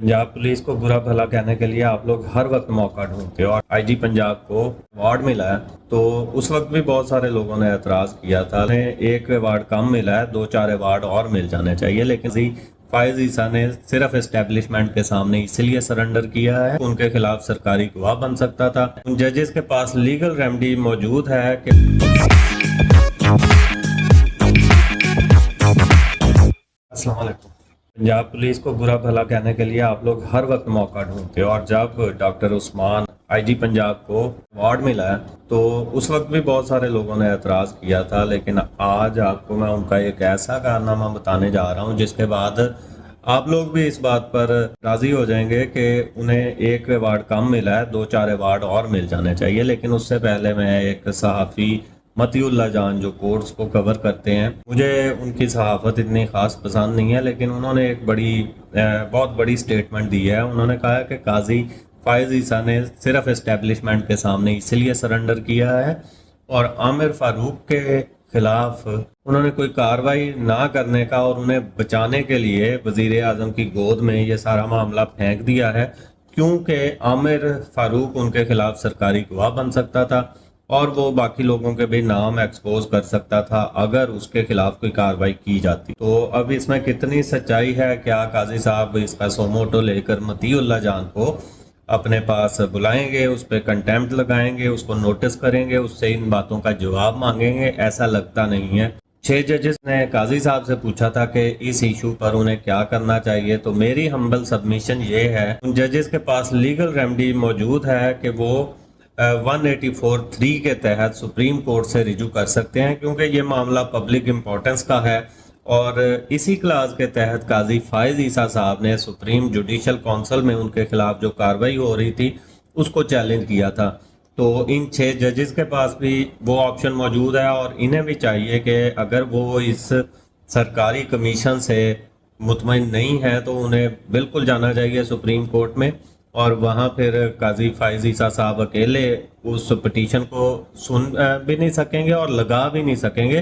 Punjab police को बुरा भला कहने के लिए आप लोग हर वक्त मौका ढूंढते हो और आईजी पंजाब को अवार्ड मिला है तो उस वक्त भी बहुत सारे लोगों ने एतराज़ किया था। उन्हें एक अवार्ड कम मिला है, 2-4 अवार्ड और मिल जाने चाहिए, लेकिन फायज ईसा ने सिर्फ एस्टेब्लिशमेंट के सामने इसलिए सरेंडर किया है उनके खिलाफ सरकारी गवाह बन सकता था। उन जजेस के पास लीगल रेमेडी मौजूद है कि अस्सलाम वालेकुम। पंजाब पुलिस को बुरा भला कहने के लिए आप लोग हर वक्त मौका ढूंढते हो और जब डॉक्टर उस्मान आईजी पंजाब को अवार्ड मिला है तो उस वक्त भी बहुत सारे लोगों ने एतराज़ किया था, लेकिन आज आपको मैं उनका एक ऐसा कारनामा बताने जा रहा हूं जिसके बाद आप लोग भी इस बात पर राज़ी हो जाएंगे कि उन्हें एक अवार्ड कम मिला है, 2-4 अवार्ड और मिल जाने चाहिए। लेकिन उससे पहले मैं एक सहाफ़ी मतीउल्लाह जान जो कोर्ट्स को कवर करते हैं, मुझे उनकी सहाफ़त इतनी ख़ास पसंद नहीं है, लेकिन उन्होंने एक बहुत बड़ी स्टेटमेंट दी है। उन्होंने कहा है कि काजी फायज ईसा ने सिर्फ एस्टेब्लिशमेंट के सामने इसलिए सरेंडर किया है और आमिर फारूक के खिलाफ उन्होंने कोई कार्रवाई ना करने का और उन्हें बचाने के लिए वज़ीर आज़म की गोद में ये सारा मामला फेंक दिया है, क्योंकि आमिर फारूक उनके खिलाफ सरकारी गवाह बन सकता था और वो बाकी लोगों के भी नाम एक्सपोज कर सकता था अगर उसके खिलाफ कोई कार्रवाई की जाती। तो अब इसमें कितनी सच्चाई है? क्या काजी साहब इसका सोमोटो लेकर मतीउल्लाह जान को अपने पास बुलाएंगे, उस पर कंटेम्प्ट लगाएंगे, उसको नोटिस करेंगे, उससे इन बातों का जवाब मांगेंगे? ऐसा लगता नहीं है। 6 जजेस ने काजी साहब से पूछा था कि इस इशू पर उन्हें क्या करना चाहिए, तो मेरी हम्बल सबमिशन ये है, उन जजेस के पास लीगल रेमेडी मौजूद है कि वो 184(3) के तहत सुप्रीम कोर्ट से रिजू कर सकते हैं, क्योंकि ये मामला पब्लिक इम्पोर्टेंस का है और इसी क्लास के तहत काजी फायज ईसा साहब ने सुप्रीम जुडिशल काउंसिल में उनके खिलाफ जो कार्रवाई हो रही थी उसको चैलेंज किया था। तो इन 6 जजेस के पास भी वो ऑप्शन मौजूद है और इन्हें भी चाहिए कि अगर वो इस सरकारी कमीशन से मुतमईन नहीं है तो उन्हें बिल्कुल जाना चाहिए सुप्रीम कोर्ट में और वहाँ फिर काजी फायज ईसा साहब अकेले उस पिटीशन को सुन भी नहीं सकेंगे और लगा भी नहीं सकेंगे,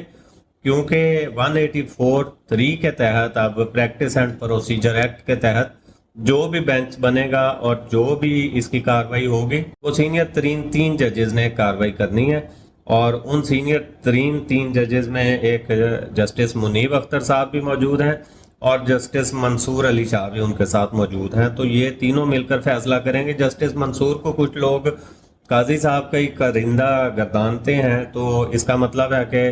क्योंकि 184(3) के तहत अब प्रैक्टिस एंड प्रोसीजर एक्ट के तहत जो भी बेंच बनेगा और जो भी इसकी कार्रवाई होगी वो सीनियर तरीन 3 जजेस ने कार्रवाई करनी है। और उन सीनियर तरीन 3 जजेस में एक जस्टिस मुनीब अख्तर साहब भी मौजूद हैं और जस्टिस मंसूर अली शाह भी उनके साथ मौजूद हैं। तो ये तीनों मिलकर फैसला करेंगे। जस्टिस मंसूर को कुछ लोग काजी साहब का ही करिंदा गर्दानते हैं, तो इसका मतलब है कि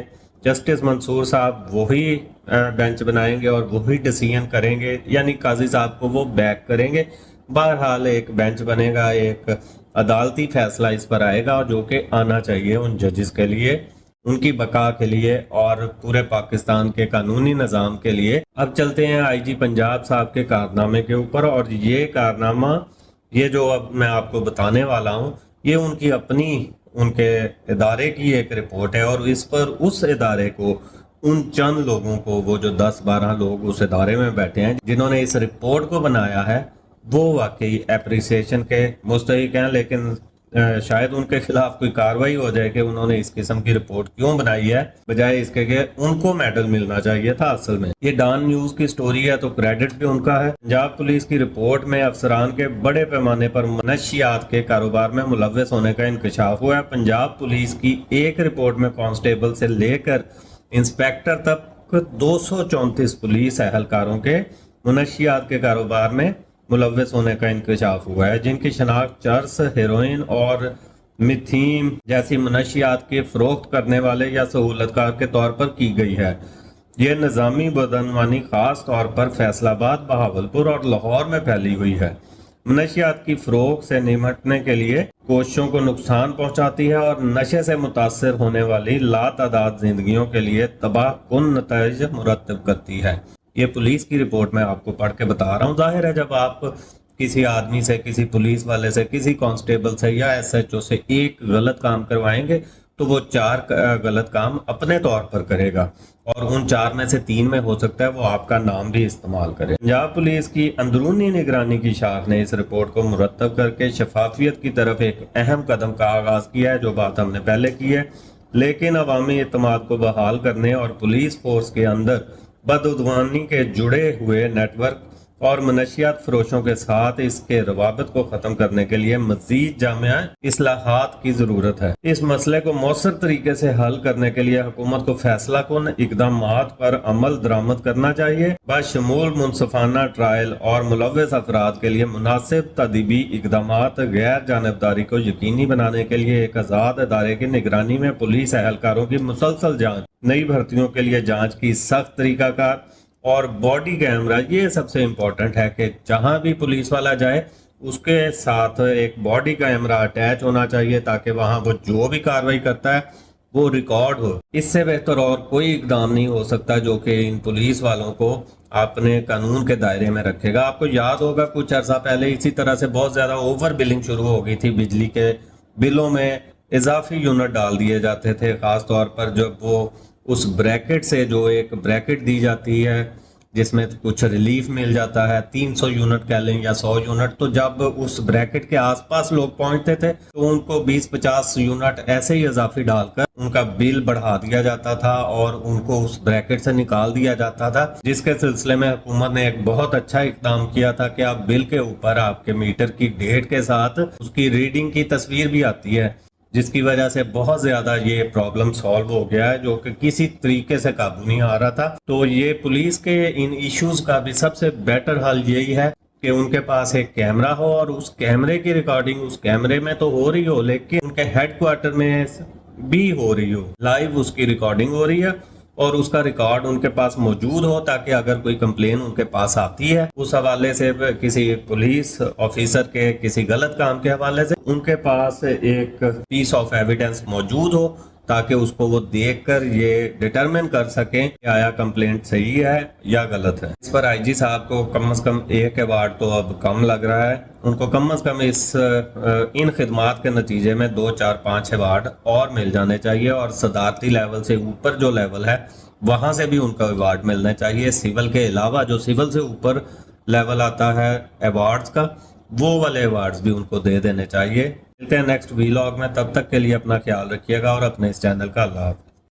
जस्टिस मंसूर साहब वही बेंच बनाएंगे और वही डिसीजन करेंगे, यानी काजी साहब को वो बैक करेंगे। बहरहाल एक बेंच बनेगा, एक अदालती फैसला इस पर आएगा जो कि आना चाहिए उन जजेस के लिए, उनकी बका के लिए और पूरे पाकिस्तान के कानूनी निज़ाम के लिए। अब चलते हैं आईजी पंजाब साहब के कारनामे के ऊपर। और ये कारनामा, ये जो अब मैं आपको बताने वाला हूँ, ये उनकी अपनी उनके इदारे की एक रिपोर्ट है और इस पर उस इदारे को, उन चंद लोगों को, वो जो 10-12 लोग उस इदारे में बैठे हैं जिन्होंने इस रिपोर्ट को बनाया है, वो वाकई एप्रिसिएशन के मुस्तहिक हैं। लेकिन शायद उनके खिलाफ कोई कार्रवाई हो जाए कि उन्होंने इस किस्म की रिपोर्ट क्यों बनाई है, बजाय इसके कि उनको मेडल मिलना चाहिए था। असल में ये डॉन न्यूज की स्टोरी है तो क्रेडिट भी उनका है। पंजाब पुलिस की रिपोर्ट में अफसरान के बड़े पैमाने पर मनशियात के कारोबार में मुलव्वस होने का इंकशाफ हुआ है। पंजाब पुलिस की एक रिपोर्ट में कांस्टेबल से लेकर इंस्पेक्टर तक 234 पुलिस एहलकारों के मनशियात के कारोबार में मुलव्वस होने का इंकशाफ हुआ है, जिनकी शनाख्त चर्स, हेरोइन और मिथीन जैसी मनशियात के फरोख्त करने वाले या सहूलतकार के तौर पर की गई है। यह निज़ामी बदनवानी खास तौर पर फैसलाबाद, बहावलपुर और लाहौर में फैली हुई है। मनशियात की फरोख्त से निमटने के लिए कोशिशों को नुकसान पहुंचाती है और नशे से मुतासर होने वाली लातादाद जिंदगियों के लिए तबाह कुन नताइज मुरतब करती है। ये पुलिस की रिपोर्ट मैं आपको पढ़ के बता रहा हूँ। जाहिर है जब आप किसी आदमी से, किसी पुलिस वाले से, किसी कांस्टेबल से या एसएचओ से एक गलत काम करवाएंगे तो वो 4 गलत काम अपने तौर पर करेगा और उन 4 में से 3 में हो सकता है वो आपका नाम भी इस्तेमाल करे। पंजाब पुलिस की अंदरूनी निगरानी की शाख ने इस रिपोर्ट को मुरतब करके शफाफियत की तरफ एक अहम कदम का आगाज किया है, जो बात हमने पहले की है। लेकिन अवामी एतमाद को बहाल करने और पुलिस फोर्स के अंदर बदउद्वानी के जुड़े हुए नेटवर्क اور منشیات فروشوں کے ساتھ اس کے روابط کو ختم کرنے کے لیے مزید جامع اصلاحات کی ضرورت ہے۔ اس مسئلے کو مؤثر طریقے سے حل کرنے کے لیے حکومت کو فیصلہ کن اقدامات پر عمل درآمد کرنا چاہیے، بشمول منصفانہ ٹرائل اور ملوث افراد کے لیے مناسب تادیبی اقدامات، غیر جانبداری کو یقینی بنانے کے لیے ایک آزاد ادارے کی نگرانی میں پولیس اہلکاروں کی مسلسل جانچ، نئی بھرتیوں کے لیے جانچ کی سخت طریقہ کار اور باڈی کیمرہ۔ یہ سب سے امپورٹنٹ ہے کہ جہاں بھی پولیس والا جائے اس کے ساتھ ایک باڈی کیمرہ اٹیچ ہونا چاہیے تاکہ وہاں وہ جو بھی کارروائی کرتا ہے وہ ریکارڈ ہو۔ اس سے بہتر اور کوئی اقدام نہیں ہو سکتا جو کہ ان پولیس والوں کو اپنے قانون کے دائرے میں رکھے گا۔ آپ کو یاد ہوگا کچھ عرصہ پہلے اسی طرح سے بہت زیادہ اوور بلنگ شروع ہو گئی تھی، بجلی کے بلوں میں اضافی یونٹ ڈال دیے جاتے تھے، خاص طور پر جب وہ اس بریکٹ سے جو ایک بریکٹ دی جاتی ہے جس میں کچھ ریلیف مل جاتا ہے، 300 یونٹ کہہ لیں یا 100 یونٹ، تو جب اس بریکٹ کے آس پاس لوگ پہنچتے تھے تو ان کو 20-50 یونٹ ایسے ہی اضافی ڈال کر ان کا بل بڑھا دیا جاتا تھا اور ان کو اس بریکٹ سے نکال دیا جاتا تھا، جس کے سلسلے میں حکومت نے ایک بہت اچھا اقدام کیا تھا کہ آپ بل کے اوپر آپ کے میٹر کی ڈیٹ کے ساتھ اس کی ریڈنگ کی تصویر بھی آتی ہے، جس کی وجہ سے بہت زیادہ یہ پرابلم سالو ہو گیا ہے جو کہ کسی طریقے سے قابو نہیں آ رہا تھا۔ تو یہ پولیس کے ان ایشوز کا بھی سب سے بیٹر حل یہی ہے کہ ان کے پاس ایک کیمرہ ہو اور اس کیمرے کی ریکارڈنگ اس کیمرے میں تو ہو رہی ہو لیکن ان کے ہیڈ کوارٹر میں بھی ہو رہی ہو، لائیو اس کی ریکارڈنگ ہو رہی ہے اور اس کا ریکارڈ ان کے پاس موجود ہو تاکہ اگر کوئی کمپلین ان کے پاس آتی ہے اس حوالے سے کسی پولیس آفیسر کے کسی غلط کام کے حوالے سے ان کے پاس ایک پیس آف ایویڈنس موجود ہو تاکہ اس کو وہ دیکھ کر یہ ڈیٹرمن کر سکیں کہ آیا کمپلینٹ صحیح ہے یا غلط ہے۔ اس پر آئی جی صاحب کو کم از کم ایک ایوارڈ تو اب کم لگ رہا ہے، ان کو کم از کم ان خدمات کے نتیجے میں 2 4 5 ایوارڈ اور مل جانے چاہیے اور صدارتی لیول سے اوپر جو لیول ہے وہاں سے بھی ان کا ایوارڈ ملنا چاہیے، سول کے علاوہ جو سول سے اوپر لیول آتا ہے ایوارڈز کا وہ والے ایوارڈز بھی ان کو دے دینے چاہیے۔ ملتے ہیں نیکسٹ ویلاگ میں، تب تک کے لیے اپنا خیال رکھیے گا اور اپنے اس چینل کا اللہ حافظ۔